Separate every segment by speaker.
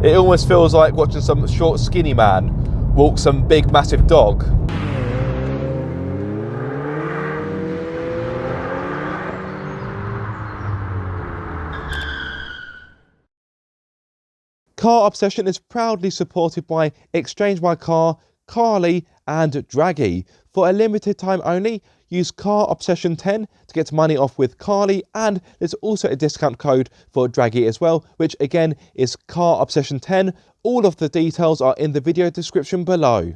Speaker 1: It almost feels like watching some short skinny man walk some big massive dog. Car Obsession is proudly supported by Exchange My Car, Carly and Draggy. For a limited time only, use Car Obsession 10 to get money off with Carly, and there's also a discount code for Draggy as well, which again is Car Obsession 10. All of the details are in the video description below.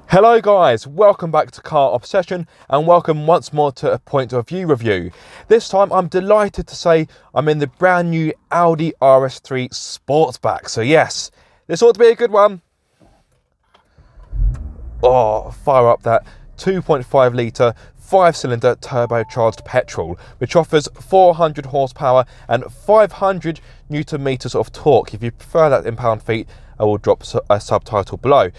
Speaker 1: Hello guys, welcome back to Car Obsession and welcome once more to a point of view review. This time I'm delighted to say I'm in the brand new Audi RS3 Sportback. So yes, this ought to be a good one. Oh, fire up that 2.5 litre 5-cylinder turbocharged petrol, which offers 400 horsepower and 500 newton meters of torque. If you prefer that in pound-feet, I will drop a subtitle below.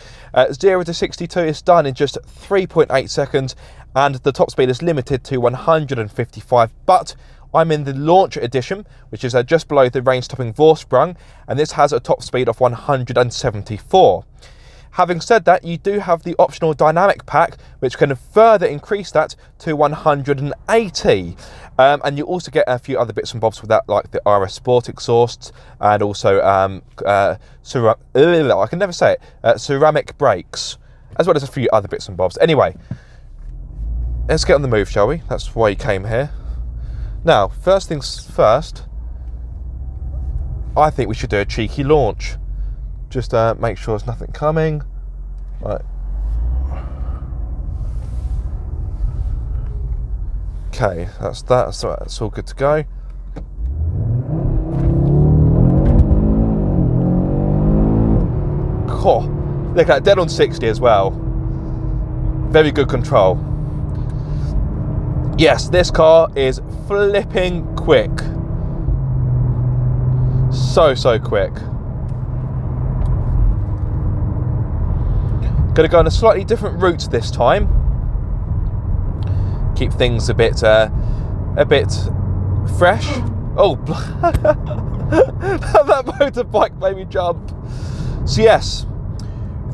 Speaker 1: 0 to 62 is done in just 3.8 seconds, and the top speed is limited to 155. But I'm in the launch edition, which is just below the range-topping Vorsprung, and this has a top speed of 174. Having said that, you do have the optional dynamic pack, which can further increase that to 180. And you also get a few other bits and bobs with that, like the RS Sport exhausts and also ceramic brakes, as well as a few other bits and bobs. Anyway, let's get on the move, shall we? That's why you came here. Now, first things first, I think we should do a cheeky launch. Just make sure there's nothing coming. Right. Okay, that's that. So that's all good to go. Oh, look at that, dead on 60 as well. Very good control. Yes, this car is flipping quick. So quick. Going to go on a slightly different route this time. Keep things a bit fresh. Oh, that motorbike made me jump. So yes,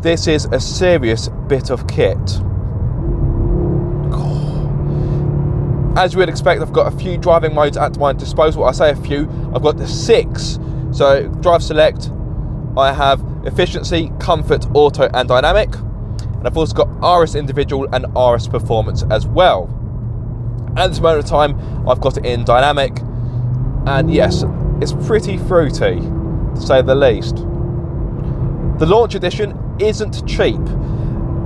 Speaker 1: this is a serious bit of kit. As you would expect, I've got a few driving modes at my disposal. I say a few, I've got 6. So drive select, I have efficiency, comfort, auto and dynamic. And I've also got RS individual and RS performance as well. At this moment of time, I've got it in dynamic. And yes, it's pretty fruity, to say the least. The launch edition isn't cheap.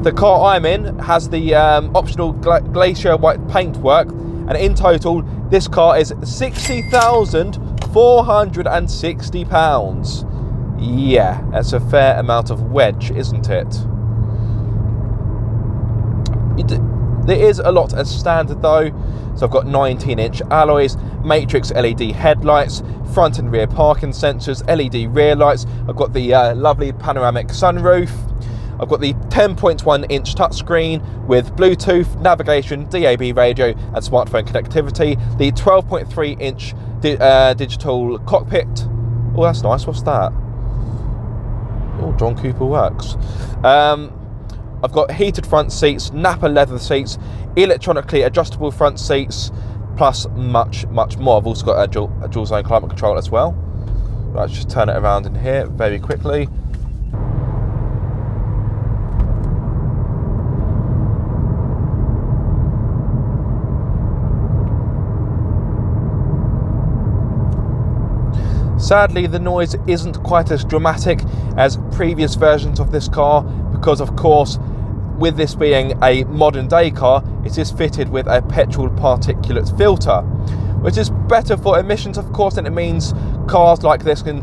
Speaker 1: The car I'm in has the optional glacier white paintwork. And in total, this car is £60,460. Yeah, that's a fair amount of wedge, isn't it? There is a lot as standard though. So I've got 19-inch alloys, matrix LED headlights, front and rear parking sensors, LED rear lights. I've got the lovely panoramic sunroof. I've got the 10.1-inch touchscreen with Bluetooth, navigation, DAB radio and smartphone connectivity. The 12.3-inch digital cockpit. Oh, that's nice. What's that? Oh, John Cooper works. I've got heated front seats, Napa leather seats, electronically adjustable front seats, plus much more. I've also got a dual zone climate control as well. Let's just turn it around in here very quickly. Sadly, the noise isn't quite as dramatic as previous versions of this car because, of course, with this being a modern day car, it is fitted with a petrol particulate filter, which is better for emissions, of course, and it means cars like this can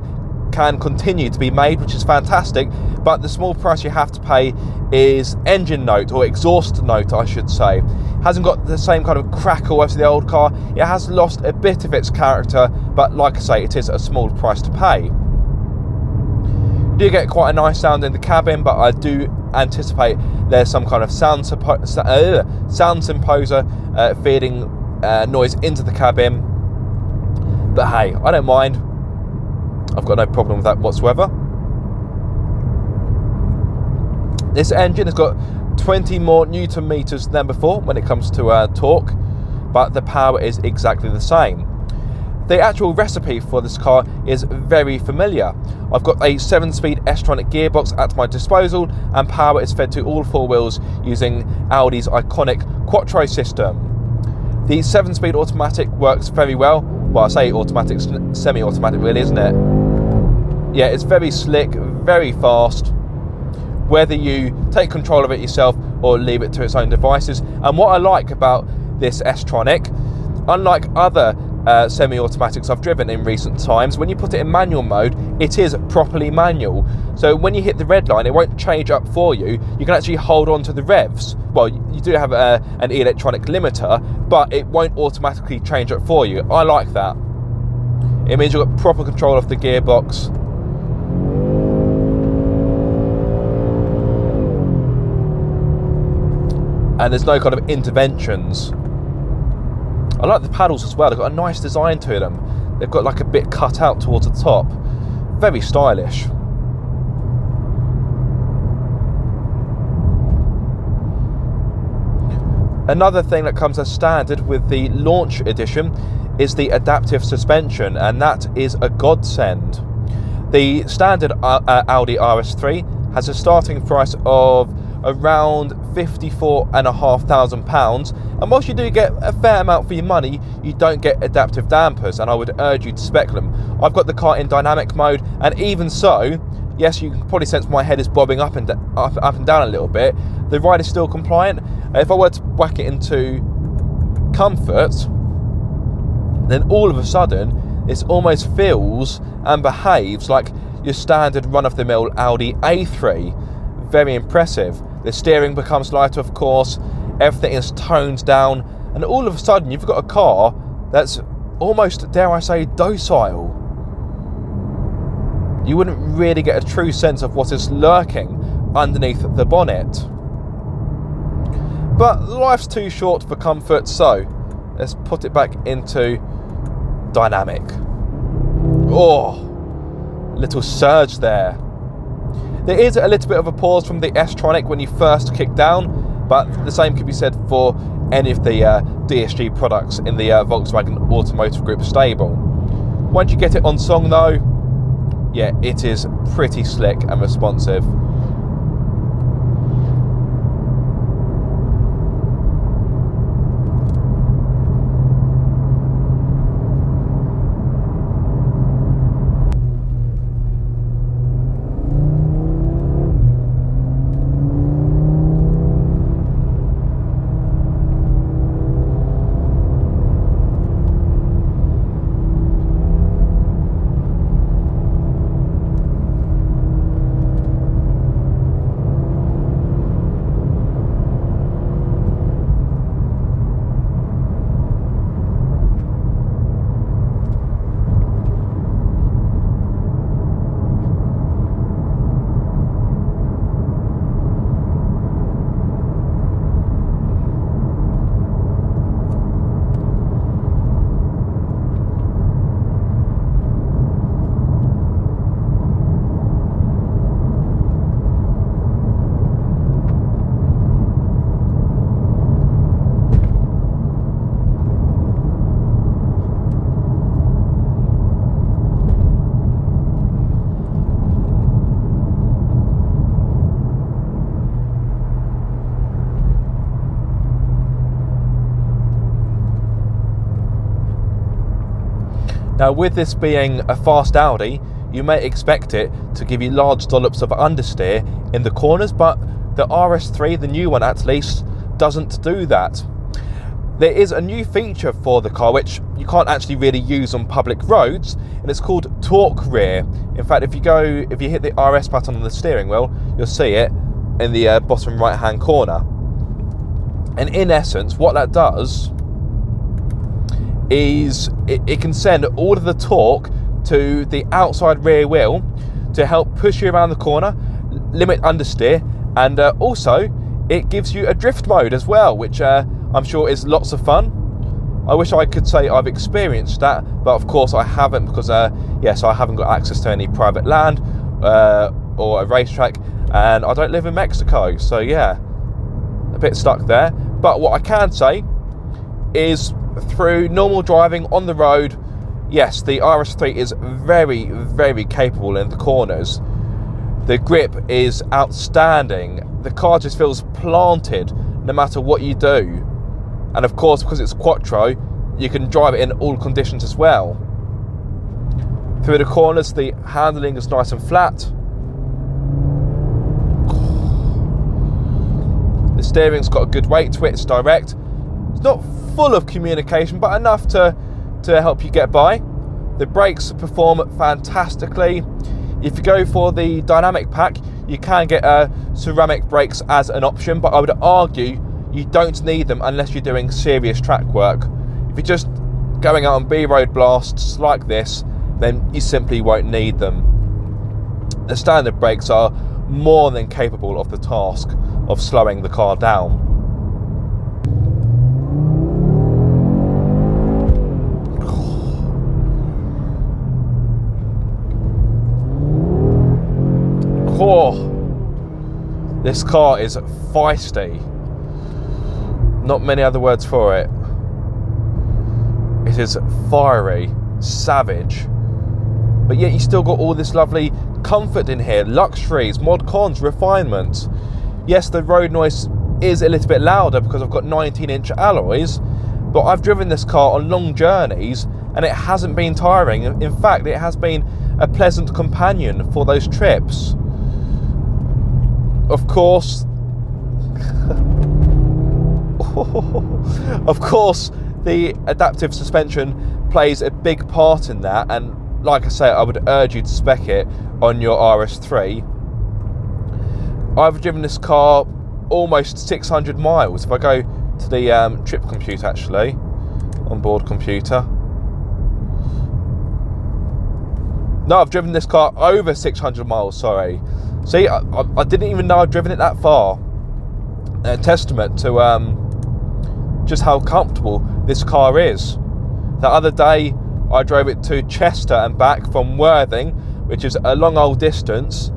Speaker 1: continue to be made, which is fantastic. But the small price you have to pay is engine note, or exhaust note I should say. Hasn't got the same kind of crackle as the old car. It has lost a bit of its character, but like I say, it is a small price to pay. do get quite a nice sound in the cabin, but I do anticipate there's some kind of sound imposer feeding noise into the cabin. But hey, I don't mind. I've got no problem with that whatsoever. This engine has got 20 more Newton meters than before when it comes to torque, but the power is exactly the same. The actual recipe for this car is very familiar. I've got a 7-speed S Tronic gearbox at my disposal, and power is fed to all 4 wheels using Audi's iconic quattro system. The 7-speed automatic works very well. Well, I say automatic, semi-automatic really, isn't it? Yeah, it's very slick, very fast, whether you take control of it yourself or leave it to its own devices. And what I like about this S Tronic, unlike other semi-automatics I've driven in recent times, when you put it in manual mode, it is properly manual. So when you hit the red line, it won't change up for you. You can actually hold on to the revs. Well, you do have an electronic limiter, but it won't automatically change up for you. I like that. It means you've got proper control of the gearbox. And there's no kind of interventions. I like the paddles as well. They've got a nice design to them. They've got like a bit cut out towards the top. Very stylish. Another thing that comes as standard with the launch edition is the adaptive suspension, and that is a godsend. The standard Audi RS3 has a starting price of around £54,500, and whilst you do get a fair amount for your money, you don't get adaptive dampers, and I would urge you to spec them. I've got the car in dynamic mode, and even so, yes, you can probably sense my head is bobbing up and down a little bit. The ride is still compliant. If I were to whack it into comfort, then all of a sudden this almost feels and behaves like your standard run-of-the-mill Audi A3. Very impressive. The steering becomes lighter, of course, everything is toned down, and all of a sudden you've got a car that's almost, dare I say, docile. You wouldn't really get a true sense of what is lurking underneath the bonnet. But life's too short for comfort, so let's put it back into dynamic. Oh, little surge there. There is a little bit of a pause from the S Tronic when you first kick down, but the same could be said for any of the DSG products in the Volkswagen Automotive Group stable. Once you get it on song though, yeah, it is pretty slick and responsive. Now, with this being a fast Audi, you may expect it to give you large dollops of understeer in the corners, but the RS3, the new one at least, doesn't do that. There is a new feature for the car which you can't actually really use on public roads, and it's called torque rear. In fact, if you hit the RS button on the steering wheel, you'll see it in the bottom right hand corner. And in essence, what that does is it can send all of the torque to the outside rear wheel to help push you around the corner, limit understeer, and also it gives you a drift mode as well, which I'm sure is lots of fun. I wish I could say I've experienced that, but of course I haven't, because yes, I haven't got access to any private land or a racetrack, and I don't live in Mexico, so yeah, a bit stuck there. But what I can say is, through normal driving on the road, yes, the RS3 is very, very capable in the corners. The grip is outstanding. The car just feels planted no matter what you do. And of course, because it's quattro, you can drive it in all conditions as well. Through the corners, the handling is nice and flat. The steering's got a good weight to it, it's direct. It's not full of communication, but enough to help you get by. The brakes perform fantastically. If you go for the dynamic pack, you can get ceramic brakes as an option, but I would argue you don't need them unless you're doing serious track work. If you're just going out on B-road blasts like this, then you simply won't need them. The standard brakes are more than capable of the task of slowing the car down. Oh, this car is feisty. Not many other words for it. It is fiery, savage, but yet you still got all this lovely comfort in here, luxuries, mod cons, refinements. Yes, the road noise is a little bit louder because I've got 19-inch alloys, but I've driven this car on long journeys and it hasn't been tiring. In fact, it has been a pleasant companion for those trips. Of course, the adaptive suspension plays a big part in that, and like I say, I would urge you to spec it on your RS3. I've driven this car almost 600 miles. If I go to the trip computer, actually, onboard computer. No, I've driven this car over 600 miles, sorry. See, I didn't even know I'd driven it that far. A testament to just how comfortable this car is. The other day, I drove it to Chester and back from Worthing, which is a long old distance,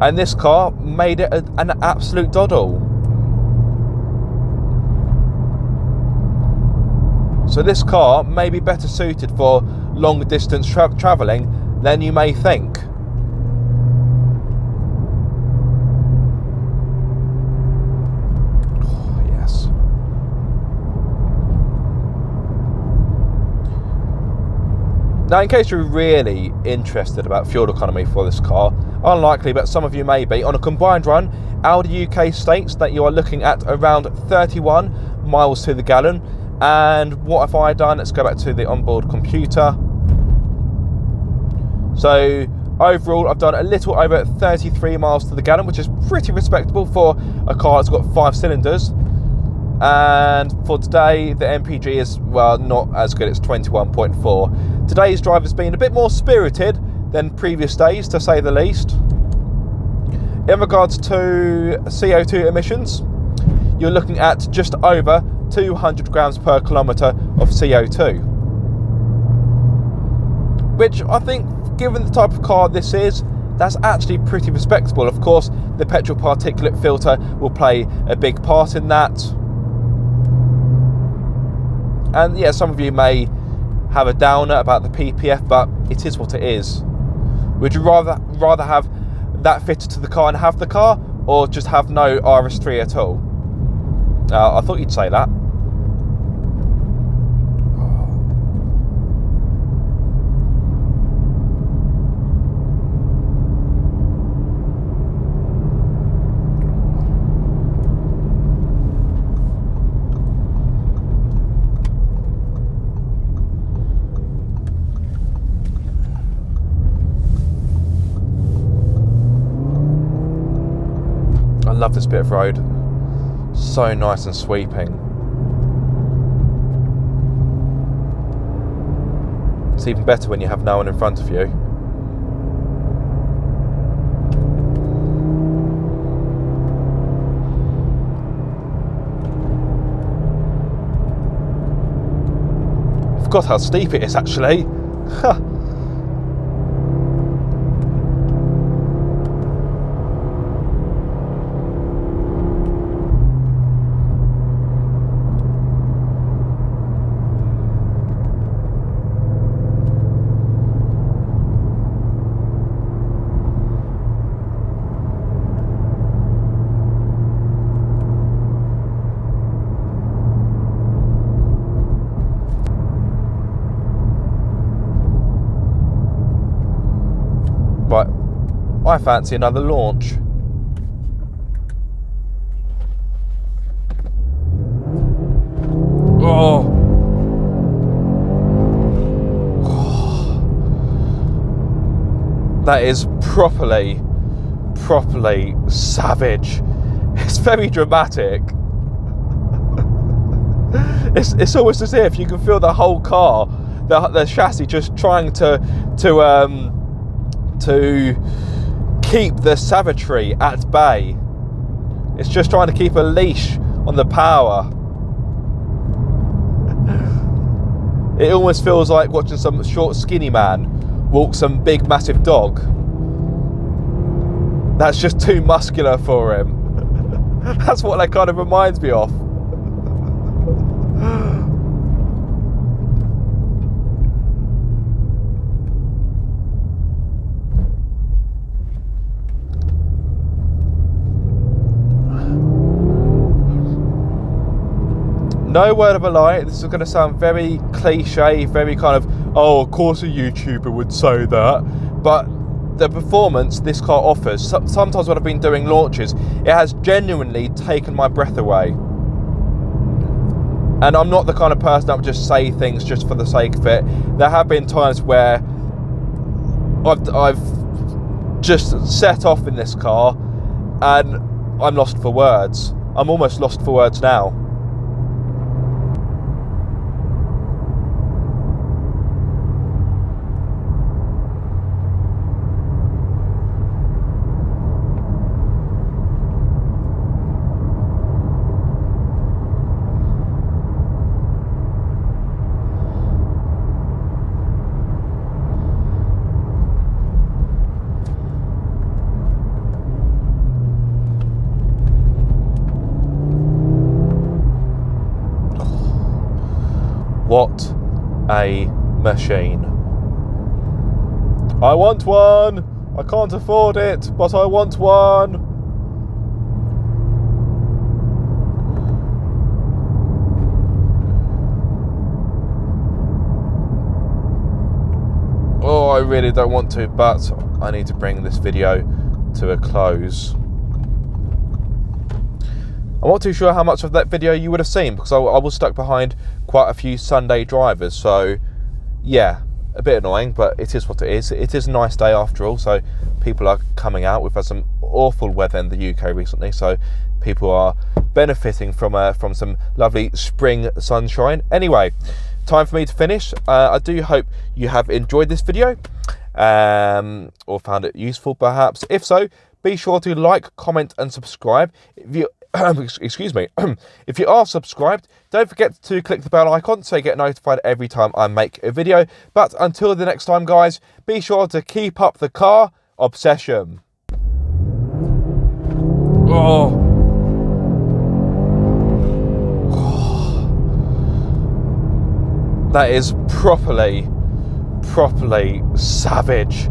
Speaker 1: and this car made it an absolute doddle. So this car may be better suited for long distance travelling than you may think. Oh, yes. Now, in case you're really interested about fuel economy for this car, unlikely, but some of you may be, on a combined run, Audi UK states that you are looking at around 31 miles to the gallon. And what have I done? Let's go back to the onboard computer. So overall, I've done a little over 33 miles to the gallon, which is pretty respectable for a car that's got 5 cylinders. And for today, the MPG is, well, not as good. It's 21.4. Today's drive has been a bit more spirited than previous days, to say the least. In regards to CO2 emissions, you're looking at just over 200 grams per kilometre of CO2, which I think, given the type of car this is, that's actually pretty respectable. Of course, the petrol particulate filter will play a big part in that. And yeah, some of you may have a downer about the PPF, but it is what it is. Would you rather have that fitted to the car and have the car, or just have no RS3 at all? I thought you'd say that. I love this bit of road. So nice and sweeping. It's even better when you have no one in front of you. forgot how steep it is actually. Right, I fancy another launch. Oh. That is properly savage. It's very dramatic. It's almost as if you can feel the whole car, the chassis just trying to keep the savagery at bay. It's just trying to keep a leash on the power. It almost feels like watching some short skinny man walk some big massive dog that's just too muscular for him. That's what that kind of reminds me of. No word of a lie, this is going to sound very cliche, very kind of, oh, of course a YouTuber would say that, but the performance this car offers, sometimes when I've been doing launches, it has genuinely taken my breath away. And I'm not the kind of person that would just say things just for the sake of it. There have been times where I've just set off in this car and I'm lost for words. I'm almost lost for words now. What a machine. I want one. I can't afford it, but I want one. Oh, I really don't want to, but I need to bring this video to a close. I'm not too sure how much of that video you would have seen because I was stuck behind quite a few Sunday drivers, so yeah, a bit annoying, but it is what it is. It is a nice day after all, so people are coming out. We've had some awful weather in the UK recently, so people are benefiting from some lovely spring sunshine. Anyway, time for me to finish. I do hope you have enjoyed this video or found it useful perhaps. If so, be sure to like, comment and subscribe. If you excuse me, if you are subscribed, don't forget to click the bell icon so you get notified every time I make a video. But until the next time, guys, be sure to keep up the car obsession. Oh. That is properly savage.